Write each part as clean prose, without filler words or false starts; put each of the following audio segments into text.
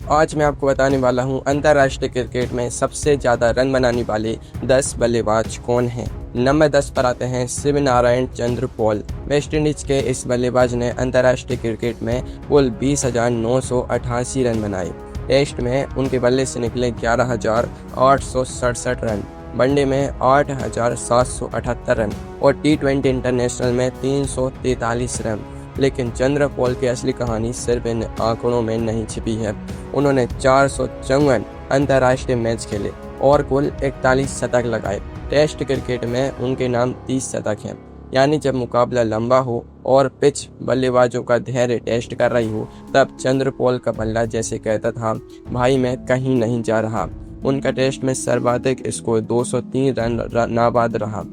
आज मैं आपको बताने वाला हूं अंतर्राष्ट्रीय क्रिकेट में सबसे ज़्यादा रन बनाने वाले 10 बल्लेबाज कौन हैं। नंबर 10 पर आते हैं शिव नारायण चंद्र पॉल। वेस्ट इंडीज के इस बल्लेबाज ने अंतर्राष्ट्रीय क्रिकेट में कुल 20,988 रन बनाए। टेस्ट में उनके बल्ले से निकले 11,867 रन, वनडे में 8,778 रन और T20 इंटरनेशनल में 343 रन। लेकिन चंद्र पॉल की असली कहानी सिर्फ इन आंकड़ों में नहीं छिपी है। उन्होंने 454 अंतर्राष्ट्रीय मैच खेले और कुल 41 शतक लगाए। टेस्ट क्रिकेट में उनके नाम 30 शतक हैं। यानी जब मुकाबला लंबा हो और पिच बल्लेबाजों का धैर्य टेस्ट कर रही हो, तब चंद्र पॉल का बल्ला जैसे कहता था, भाई मैं कहीं नहीं जा रहा। उनका टेस्ट में सर्वाधिक स्कोर 203 रन नाबाद रहा।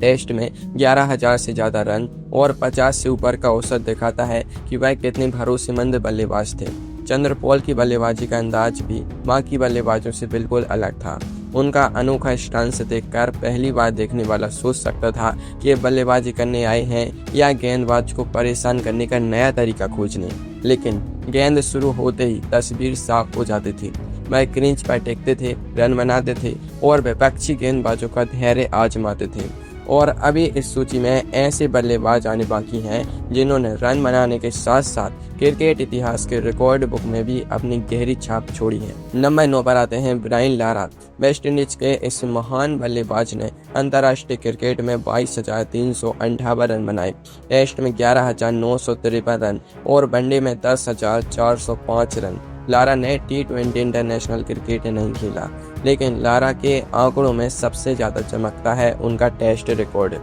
टेस्ट में 11,000 से ज़्यादा रन और 50 से ऊपर का औसत दिखाता है कि वह कितने भरोसेमंद बल्लेबाज थे। चंद्र पॉल की बल्लेबाजी का अंदाज भी बाकी बल्लेबाजों से बिल्कुल अलग था। उनका अनोखा स्टांस देखकर पहली बार देखने वाला सोच सकता था कि ये बल्लेबाजी करने आए हैं या गेंदबाज को परेशान करने का नया तरीका खोजने। लेकिन गेंद शुरू होते ही तस्वीर साफ हो जाती थी। वह क्रीज पर टेकते थे, रन बनाते थे और विपक्षी गेंदबाजों का धैर्य आजमाते थे। और अभी इस सूची में ऐसे बल्लेबाज आने बाकी हैं जिन्होंने रन बनाने के साथ साथ क्रिकेट इतिहास के रिकॉर्ड बुक में भी अपनी गहरी छाप छोड़ी है। नंबर 9 पर आते हैं ब्रायन लारा। वेस्ट इंडीज के इस महान बल्लेबाज ने अंतर्राष्ट्रीय क्रिकेट में 22,358 रन बनाए। टेस्ट में 11,953 रन और वनडे में 10,405 रन। लारा ने T20 इंटरनेशनल क्रिकेट नहीं खेला, लेकिन लारा के आंकड़ों में सबसे ज़्यादा चमकता है उनका टेस्ट रिकॉर्ड।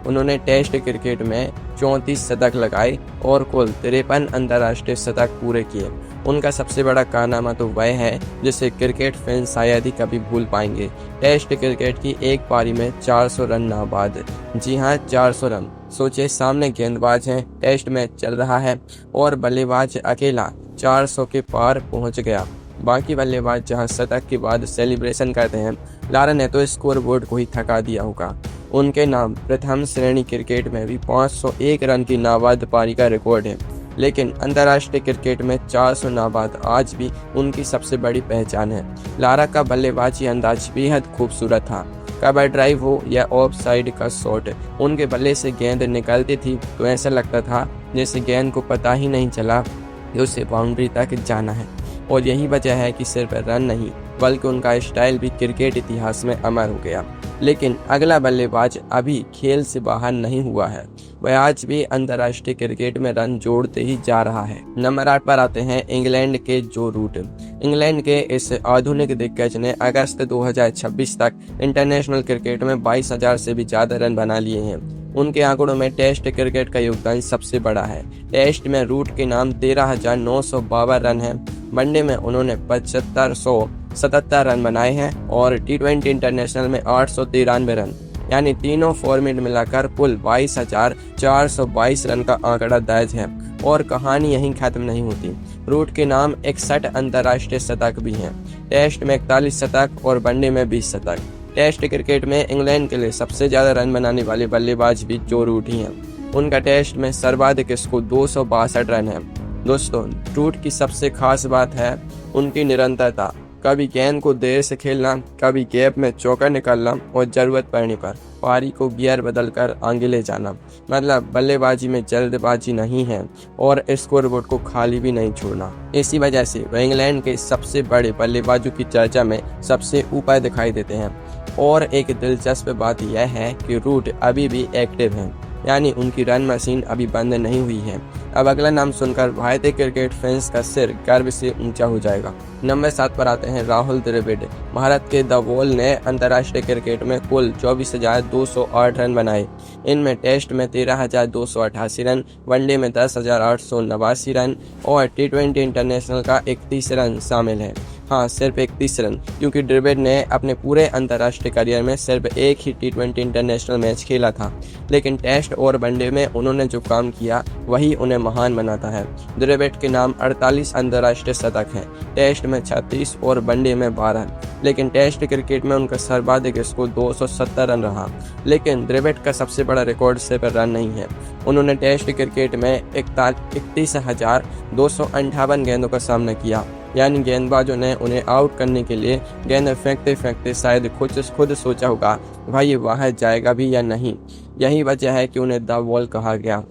उन्होंने टेस्ट क्रिकेट में 34 शतक लगाए और कुल 53 अंतर्राष्ट्रीय शतक पूरे किए। उनका सबसे बड़ा कारनामा तो वह है जिसे क्रिकेट फैंस शायद ही कभी भूल पाएंगे। टेस्ट क्रिकेट की एक पारी में 400 रन नाबाद। जी हाँ, 400 रन। सोचिए, सामने गेंदबाज है, टेस्ट मैच चल रहा है और बल्लेबाज अकेला 400 के पार पहुंच गया। बाकी बल्लेबाज जहां शतक के बाद सेलिब्रेशन करते हैं, लारा ने तो स्कोर बोर्ड को ही थका दिया होगा। उनके नाम प्रथम श्रेणी क्रिकेट में भी 501 रन की नाबाद पारी का रिकॉर्ड है। लेकिन अंतर्राष्ट्रीय क्रिकेट में 400 नाबाद आज भी उनकी सबसे बड़ी पहचान है। लारा का बल्लेबाजी अंदाज बेहद खूबसूरत था। कवर ड्राइव हो या ऑफ साइड का शॉट, उनके बल्ले से गेंद निकलती थी तो ऐसा लगता था जैसे गेंद को पता ही नहीं चला कि उसे बाउंड्री तक जाना है। और यही वजह है कि सिर्फ रन नहीं बल्कि उनका स्टाइल भी क्रिकेट इतिहास में अमर हो गया। लेकिन अगला बल्लेबाज अभी खेल से बाहर नहीं हुआ है। वह आज भी अंतर्राष्ट्रीय क्रिकेट में रन जोड़ते ही जा रहा है। नंबर 8 पर आते हैं इंग्लैंड के जो रूट। इंग्लैंड के इस आधुनिक दिग्गज ने अगस्त 2026 तक इंटरनेशनल क्रिकेट में 22,000 से भी ज्यादा रन बना लिए हैं। उनके आंकड़ों में टेस्ट क्रिकेट का योगदान सबसे बड़ा है। टेस्ट में रूट के नाम 13,952 रन है। वनडे में उन्होंने 7,577 रन बनाए हैं और T20 इंटरनेशनल में 893 रन, यानी तीनों फॉर्मेट मिलाकर कुल 22,422 रन का आंकड़ा दर्ज है। और कहानी यहीं खत्म नहीं होती। रूट के नाम 61 अंतर्राष्ट्रीय शतक भी हैं। टेस्ट में 41 शतक और वनडे में 20 शतक। टेस्ट क्रिकेट में इंग्लैंड के लिए सबसे ज्यादा रन बनाने वाले बल्लेबाज भी जो रूट ही हैं। उनका टेस्ट में सर्वाधिक स्कोर 262 रन है। दोस्तों, रूट की सबसे खास बात है उनकी निरंतरता। कभी गेंद को देर से खेलना, कभी गैप में चौका निकालना और जरूरत पड़ने पर पारी को गियर बदलकर आगे ले जाना। मतलब बल्लेबाजी में जल्दबाजी नहीं है और स्कोरबोर्ड को खाली भी नहीं छोड़ना। इसी वजह से वह इंग्लैंड के सबसे बड़े बल्लेबाजों की चर्चा में सबसे ऊपर दिखाई देते हैं। और एक दिलचस्प बात यह है कि रूट अभी भी एक्टिव हैं, यानी उनकी रन मशीन अभी बंद नहीं हुई है। अब अगला नाम सुनकर भारतीय क्रिकेट फैंस का सिर गर्व से ऊंचा हो जाएगा। नंबर 7 पर आते हैं राहुल द्रविड़। भारत के द वॉल ने अंतर्राष्ट्रीय क्रिकेट में कुल 24,208 रन बनाए। इनमें टेस्ट में 13,288 रन, वनडे में 10,889 रन और T20 इंटरनेशनल का 31 रन शामिल है। हाँ, सिर्फ 31 रन, क्योंकि द्रविड़ ने अपने पूरे अंतर्राष्ट्रीय करियर में सिर्फ एक ही T20 इंटरनेशनल मैच खेला था। लेकिन टेस्ट और वनडे में उन्होंने जो काम किया वही उन्हें महान बनाता है। द्रविड़ के नाम 48 अंतर्राष्ट्रीय शतक हैं। टेस्ट में 36 और वनडे में 12। लेकिन टेस्ट क्रिकेट में उनका सर्वाधिक स्कोर 270 रन रहा। लेकिन द्रविड़ का सबसे बड़ा रिकॉर्ड सिर्फ रन नहीं है। उन्होंने टेस्ट क्रिकेट में 31,258 गेंदों का सामना किया यानी गेंदबाजों ने उन्हें आउट करने के लिए गेंद फेंकते फेंकते शायद खुद सोचा होगा भाई ये बाहर जाएगा भी या नहीं। यही वजह है कि उन्हें द वॉल कहा गया।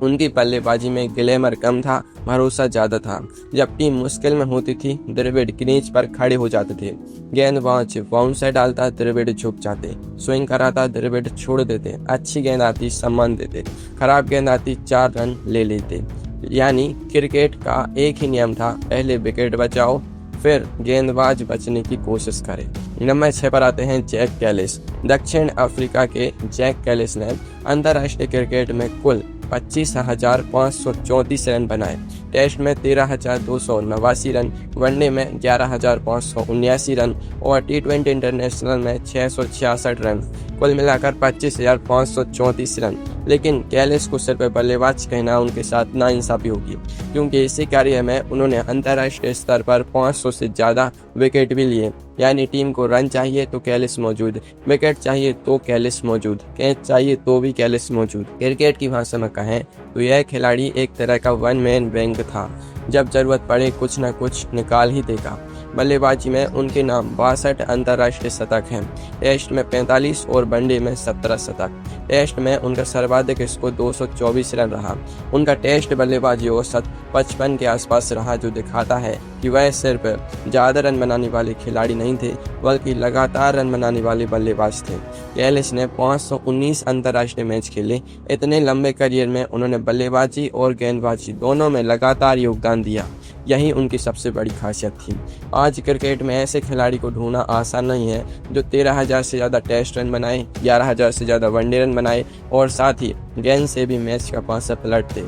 उनकी बल्लेबाजी में ग्लैमर कम था, भरोसा ज़्यादा था। जब टीम मुश्किल में होती थी द्रविड़ क्रीज पर खड़े हो जाते थे। गेंदबाज बाउंसर डालता, द्रविड़ झुक जाते। स्विंग कराता, द्रविड़ छोड़ देते। अच्छी गेंद आती, सम्मान देते। खराब गेंद आती, 4 रन ले लेते। यानी क्रिकेट का एक ही नियम था, पहले विकेट बचाओ फिर गेंदबाज बचने की कोशिश करे। नंबर 6 पर आते हैं जैक कैलिस। दक्षिण अफ्रीका के जैक कैलिस ने अंतर्राष्ट्रीय क्रिकेट में कुल 25,534 रन बनाए। टेस्ट में 13,289 रन, वनडे में 11,579 रन और T20 इंटरनेशनल में 666 रन, कुल मिलाकर 25,534 रन। लेकिन कैलिस को सिर्फ बल्लेबाज कहना उनके साथ नाइंसाफी होगी, क्योंकि इसी कार्य में उन्होंने अंतर्राष्ट्रीय स्तर पर 500 से ज़्यादा विकेट भी लिए। यानी टीम को रन चाहिए तो कैलिस मौजूद, विकेट चाहिए तो कैलिस मौजूद, कैच चाहिए तो भी कैलिस मौजूद। क्रिकेट की भाषा में कहें तो यह खिलाड़ी एक तरह का वन मैन बैंक था, जब जरूरत पड़े कुछ न कुछ निकाल ही देगा। बल्लेबाजी में उनके नाम 62 अंतर्राष्ट्रीय शतक हैं, टेस्ट में 45 और वनडे में 17 शतक। टेस्ट में उनका सर्वाधिक स्कोर 224 रन रहा। उनका टेस्ट बल्लेबाजी औसत 55 के आसपास रहा, जो दिखाता है कि वह सिर्फ ज़्यादा रन बनाने वाले खिलाड़ी नहीं थे, बल्कि लगातार रन बनाने वाले बल्लेबाज थे। कैलिस ने 519 अंतर्राष्ट्रीय मैच खेले। इतने लंबे करियर में उन्होंने बल्लेबाजी और गेंदबाजी दोनों में लगातार योगदान दिया। यही उनकी सबसे बड़ी खासियत थी। आज क्रिकेट में ऐसे खिलाड़ी को ढूंढना आसान नहीं है जो 13,000 से ज़्यादा टेस्ट रन बनाए, 11,000 से ज़्यादा वनडे रन बनाए और साथ ही गेंद से भी मैच का पासा पलटते।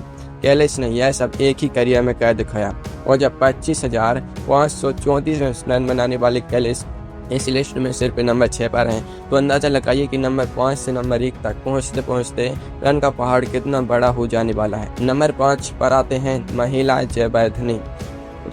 कैलिस ने यह सब एक ही करियर में कर दिखाया और जब 25,534 रन बनाने वाले कैलिस इस लिस्ट में सिर्फ नंबर 6 पर हैं, तो अंदाज़ा लगाइए कि नंबर 5 से नंबर 1 तक पहुंचते पहुंचते रन का पहाड़ कितना बड़ा हो जाने वाला है। नंबर 5 पर आते हैं महिला जयवर्धने।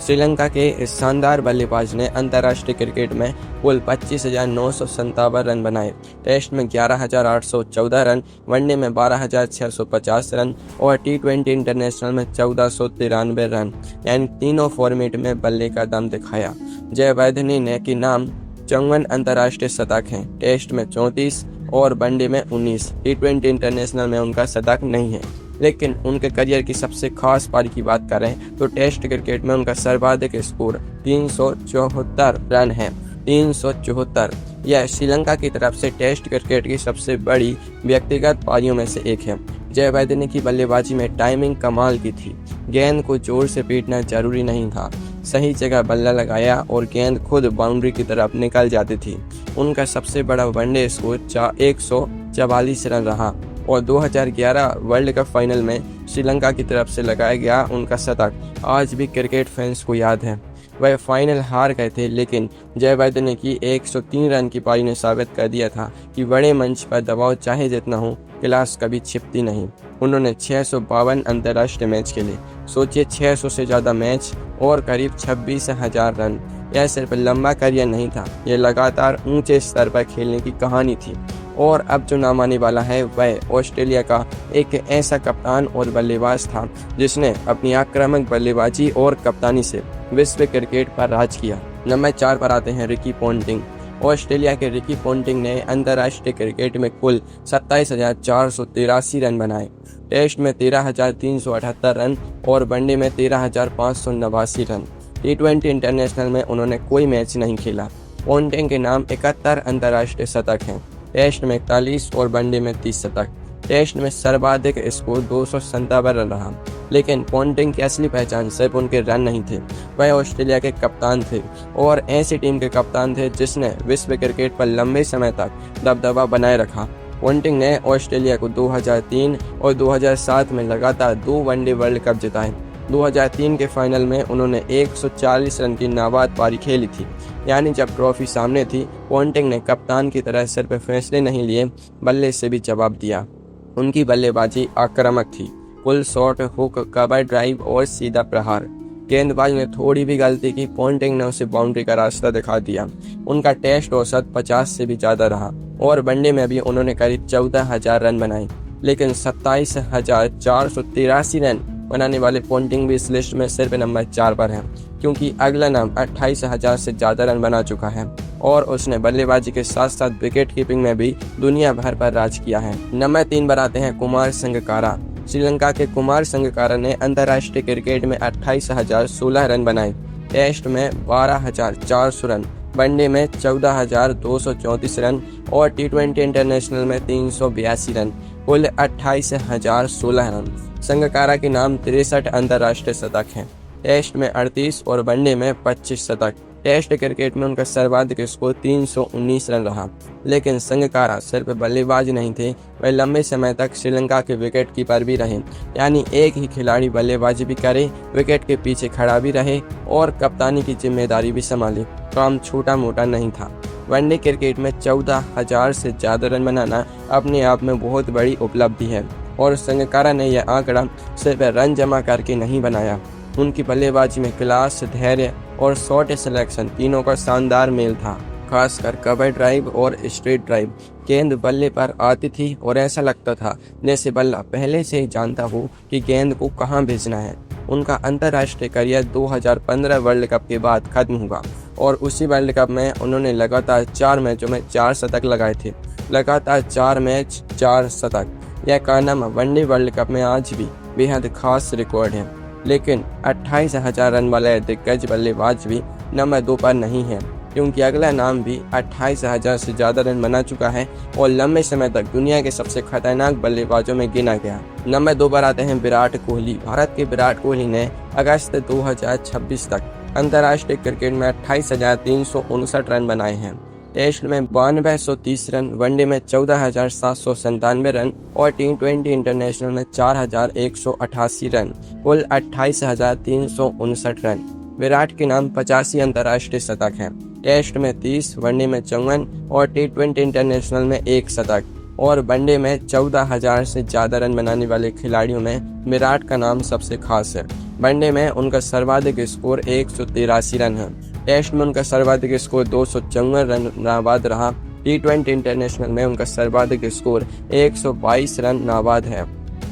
श्रीलंका के इस शानदार बल्लेबाज ने अंतर्राष्ट्रीय क्रिकेट में कुल 25,957 रन बनाए। टेस्ट में 11,814 रन, वनडे में 12,650 रन और T20 इंटरनेशनल में 1,493 रन, यानी तीनों फॉर्मेट में बल्ले का दम दिखाया। जयवर्धने ने के नाम 54 अंतर्राष्ट्रीय शतक हैं, टेस्ट में 34 और वनडे में 19। T20 इंटरनेशनल में उनका शतक नहीं है। लेकिन उनके करियर की सबसे खास पारी की बात करें तो टेस्ट क्रिकेट में उनका सर्वाधिक स्कोर 374 रन है। 374 यह श्रीलंका की तरफ से टेस्ट क्रिकेट की सबसे बड़ी व्यक्तिगत पारियों में से एक है। जयवर्धने की बल्लेबाजी में टाइमिंग कमाल की थी। गेंद को जोर से पीटना जरूरी नहीं था, सही जगह बल्ला लगाया और गेंद खुद बाउंड्री की तरफ निकल जाती थी। उनका सबसे बड़ा वनडे स्कोर 144 रन रहा और 2011 वर्ल्ड कप फाइनल में श्रीलंका की तरफ से लगाया गया उनका शतक आज भी क्रिकेट फैंस को याद है। वह फाइनल हार गए थे, लेकिन जयवर्धने की 103 रन की पारी ने साबित कर दिया था कि बड़े मंच पर दबाव चाहे जितना हो, क्लास कभी छिपती नहीं। उन्होंने 652 अंतर्राष्ट्रीय मैच खेले। सोचिए, 600 से ज़्यादा मैच और करीब 26,000 रन। यह सिर्फ लंबा करियर नहीं था, यह लगातार ऊंचे स्तर पर खेलने की कहानी थी। और अब जो नाम आने वाला है वह ऑस्ट्रेलिया का एक ऐसा कप्तान और बल्लेबाज था जिसने अपनी आक्रामक बल्लेबाजी और कप्तानी से विश्व क्रिकेट पर राज किया। नंबर 4 पर आते हैं रिकी पॉन्टिंग। ऑस्ट्रेलिया के रिकी पॉन्टिंग ने अंतर्राष्ट्रीय क्रिकेट में कुल 27,483 रन बनाए। टेस्ट में 13,378 रन और वनडे में 13,589 रन। T20 इंटरनेशनल में उन्होंने कोई मैच नहीं खेला। पॉन्टिंग के नाम 71 अंतर्राष्ट्रीय शतक हैं, टेस्ट में 41 और वनडे में 30 शतक। टेस्ट में सर्वाधिक स्कोर 257 रन रहा। लेकिन पॉन्टिंग की असली पहचान सिर्फ उनके रन नहीं थे, वह ऑस्ट्रेलिया के कप्तान थे और ऐसी टीम के कप्तान थे जिसने विश्व क्रिकेट पर लंबे समय तक दबदबा बनाए रखा। पॉन्टिंग ने ऑस्ट्रेलिया को 2003 और 2007 में लगातार 2 वनडे वर्ल्ड कप जिताए। 2003 के फाइनल में उन्होंने 140 रन की नाबाद पारी खेली थी। यानी जब ट्रॉफी सामने थी, पॉन्टिंग ने कप्तान की तरह सिर्फ फैसले नहीं लिए, बल्ले से भी जवाब दिया। उनकी बल्लेबाजी आक्रामक थी, pull shot, hook, cover drive और सीधा प्रहार। गेंदबाज ने थोड़ी भी गलती की, पॉन्टिंग ने उसे बाउंड्री का रास्ता दिखा दिया। उनका टेस्ट औसत 50 से भी ज़्यादा रहा और वनडे में भी उन्होंने करीब 14,000 रन बनाए। लेकिन 27,483 रन बनाने वाले पोंटिंग भी इस लिस्ट में सिर्फ नंबर 4 पर है, क्योंकि अगला नाम 28,000 से ज़्यादा रन बना चुका है और उसने बल्लेबाजी के साथ साथ विकेट कीपिंग में भी दुनिया भर पर राज किया है। नंबर 3 पर आते हैं कुमार संगकारा। श्रीलंका के कुमार संगकारा ने अंतर्राष्ट्रीय क्रिकेट में 28,016 रन बनाए, टेस्ट में 12,400 रन, वनडे में 14,234 रन और टी20 इंटरनेशनल में 382 रन, कुल 28,016 रन। संगकारा के नाम 63 अंतर्राष्ट्रीय शतक हैं, टेस्ट में 38 और वनडे में 25 शतक। टेस्ट क्रिकेट में उनका सर्वाधिक स्कोर 319 रन रहा। लेकिन संगकारा सिर्फ बल्लेबाज नहीं थे, वह लंबे समय तक श्रीलंका के विकेट कीपर भी रहे, यानी एक ही खिलाड़ी बल्लेबाजी भी करे, विकेट के पीछे खड़ा भी रहे और कप्तानी की जिम्मेदारी भी संभाले। काम छोटा मोटा नहीं था। वनडे क्रिकेट में 14,000 से ज़्यादा रन बनाना अपने आप में बहुत बड़ी उपलब्धि है और संगकारा ने यह आंकड़ा सिर्फ रन जमा करके नहीं बनाया। उनकी बल्लेबाजी में क्लास, धैर्य और शॉट सिलेक्शन तीनों का शानदार मेल था। खासकर कवर ड्राइव और स्ट्रेट ड्राइव, गेंद बल्ले पर आती थी और ऐसा लगता था जैसे बल्ला पहले से ही जानता हो कि गेंद को कहां भेजना है। उनका अंतर्राष्ट्रीय करियर 2015 वर्ल्ड कप के बाद खत्म हुआ और उसी वर्ल्ड कप में उन्होंने लगातार 4 मैचों में 4 शतक लगाए थे। लगातार 4 मैच 4 शतक, यह कारनामा वनडे वर्ल्ड कप में आज भी बेहद खास रिकॉर्ड है। लेकिन 28,000 रन वाले दिग्गज बल्लेबाज भी नंबर 2 पर नहीं है, क्योंकि अगला नाम भी 28,000 से ज़्यादा रन बना चुका है और लंबे समय तक दुनिया के सबसे खतरनाक बल्लेबाजों में गिना गया। नंबर 2 पर आते हैं विराट कोहली। भारत के विराट कोहली ने अगस्त 2026 तक अंतर्राष्ट्रीय क्रिकेट में 28,359 रन बनाए हैं। टेस्ट में 9230 रन, वनडे में 14,797 रन और टी20 इंटरनेशनल में 4,188 रन, कुल 28,359 रन। विराट के नाम 85 अंतर्राष्ट्रीय शतक हैं, टेस्ट में 30, वनडे में 54 और टी20 इंटरनेशनल में 1 शतक और वनडे में 14,000 से ज़्यादा रन बनाने वाले खिलाड़ियों में विराट का नाम सबसे खास है। वनडे में उनका सर्वाधिक स्कोर 183 रन है, टेस्ट में उनका सर्वाधिक स्कोर 254 रन नाबाद रहा। टी20 इंटरनेशनल में उनका सर्वाधिक स्कोर 122 रन नाबाद है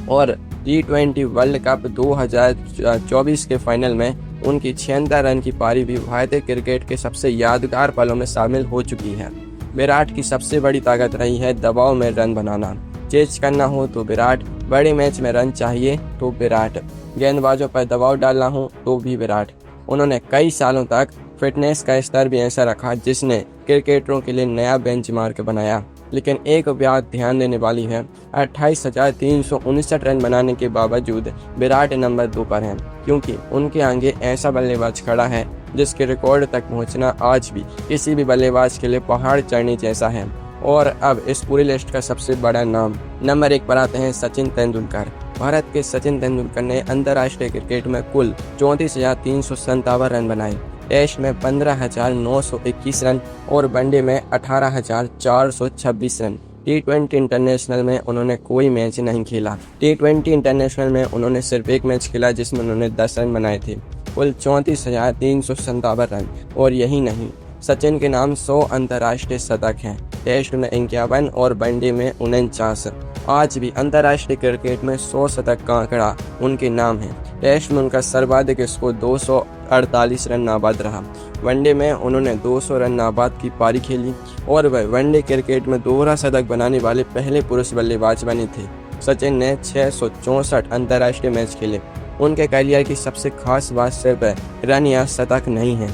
और टी20 वर्ल्ड कप 2024 के फाइनल में उनकी 76 रन की पारी भी भारतीय क्रिकेट के सबसे यादगार पलों में शामिल हो चुकी है। विराट की सबसे बड़ी ताकत रही है दबाव में रन बनाना। चेज करना हो तो विराट, बड़े मैच में रन चाहिए तो विराट, गेंदबाजों पर दबाव डालना हो तो भी विराट। उन्होंने कई सालों तक फिटनेस का स्तर भी ऐसा रखा जिसने क्रिकेटरों के लिए नया बेंचमार्क बनाया। लेकिन एक बात ध्यान देने वाली है, 28,359 रन बनाने के बावजूद विराट नंबर 2 पर हैं, क्योंकि उनके आगे ऐसा बल्लेबाज खड़ा है जिसके रिकॉर्ड तक पहुंचना आज भी किसी भी बल्लेबाज के लिए पहाड़ चढ़ने जैसा है। और अब इस पूरी लिस्ट का सबसे बड़ा नाम नंबर 1 पर आते हैं सचिन तेंदुलकर। भारत के सचिन तेंदुलकर ने अंतर्राष्ट्रीय क्रिकेट में कुल 34,357 रन बनाए, टेस्ट में 15,921 रन और वनडे में 18,426 रन। टी20 इंटरनेशनल में उन्होंने कोई मैच नहीं खेला। टी20 इंटरनेशनल में उन्होंने सिर्फ एक मैच खेला जिसमें उन्होंने 10 रन बनाए थे, कुल 34,357 रन। और यही नहीं, सचिन के नाम 100 अंतर्राष्ट्रीय शतक हैं, टेस्ट में 51 और वनडे में 49। आज भी अंतर्राष्ट्रीय क्रिकेट में 100 शतक का आंकड़ा उनके नाम है। टेस्ट में उनका सर्वाधिक स्कोर 248 रन नाबाद रहा। वनडे में उन्होंने 200 रन नाबाद की पारी खेली और वह वनडे क्रिकेट में दोहरा शतक बनाने वाले पहले पुरुष बल्लेबाज बने थे। सचिन ने 664 अंतर्राष्ट्रीय मैच खेले। उनके करियर की सबसे खास बात सिर्फ रन या शतक नहीं है,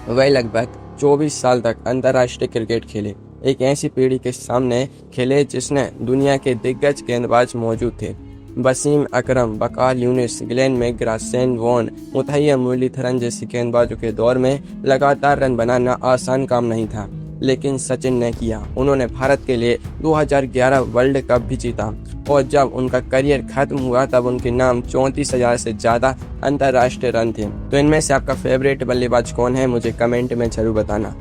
वह लगभग 24 साल तक अंतर्राष्ट्रीय क्रिकेट खेले। एक ऐसी पीढ़ी के सामने खेले जिसने दुनिया के दिग्गज गेंदबाज मौजूद थे। Wasim Akram, Waqar Younis, Glenn McGrath, Shane Warne, Muttiah Muralitharan जैसे गेंदबाजों के दौर में लगातार रन बनाना आसान काम नहीं था, लेकिन सचिन ने किया। उन्होंने भारत के लिए 2011 वर्ल्ड कप भी जीता और जब उनका करियर खत्म हुआ तब उनके नाम 34,000 से ज़्यादा अंतर्राष्ट्रीय रन थे। तो इनमें से आपका फेवरेट बल्लेबाज कौन है, मुझे कमेंट में जरूर बताना।